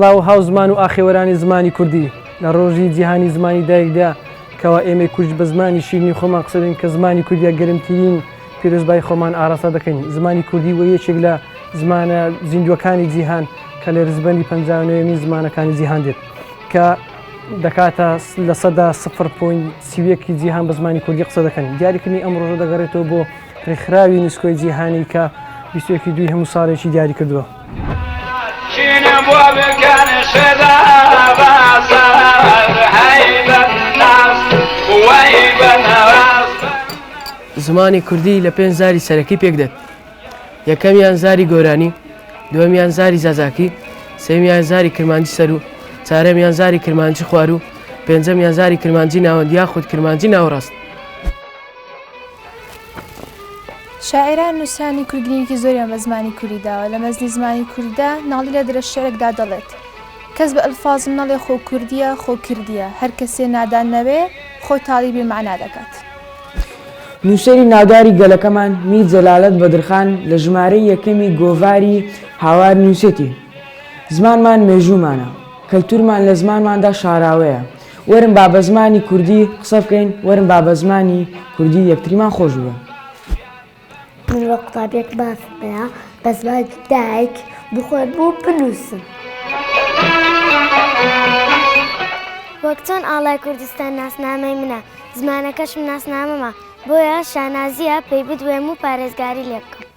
سڵاو هاو زمان و ئاخێوەرانی زمانی کوردی لە ڕۆژی جیهانی زمانی دایکدا کەوا ئێمە کورد بە زمانی شیرینی خۆمان قسە دەین کە زمانی کوردیە گەرمترین پیرۆزبای خۆمان ئاڕاستە دەکەین. زمانی کوردی وە یەکێک لە زمانە زیندوەکانی جیهان کە لە ڕزبەندی 59مین زمانەکانی جیهان دێت کە دەکاتە لە سەدا 0.31 جیهان بە زمانی کوردی قسە دەکەن. دیاریکردنی ئەم ڕۆژە دەگەڕێتەوە بۆ ڕێکخراوی نوسکۆی جیهانی کە 22 هەموو ساڵێکی دیاری کردووە. زمانی کوردی لە 5 زاری سەرەکی پێک دێت. یەکەمیان زاری گۆرانی، دووەمیان زاری زازاکی، سێمیان زاری کرمانجی سەر و چارەمیان زاری کرمانجی خوار و پێنجەمیان زاری کرمانجی ناوەند یاخود کرمانجی ناوەڕاست. شاعران نووسانی کوردگرنگی زۆریان بە زمانی کوردیداوە. لە مەزنی زمانی کورددا ناڵی لە درە شعرێکدا دەڵێت کەس بە ئەلفازم نەڵێ خۆ کوردیە خۆ کردیە، هەر کەسێ نادان نەوێ خۆی تاڵی بێمەعنا دەکات. نووسەری ناوداری گەلەکەمان میر جەلالەت بەدرخان لە ژمارەی یەکەمی گۆڤاری هاوار نووسێتی زمانمان مێژوومانە، کەلتورمان لە زمانماندا شاراوەیە. وەرن با بە زمانی کوردی قسە بکەین، وەرن با بە زمانی کوردی یەکتریمان خۆش بووە. من وە قوتابێک باس بەیە بە زمانی دایک بخۆن بۆ بنووسن. وەک چۆن ئاڵای کوردستان ناسنامەی منە، زمانەکەشم ناسنامەمە، بۆیە شانازیە پێی بدوێم و پارێزگاری لێ بکەم.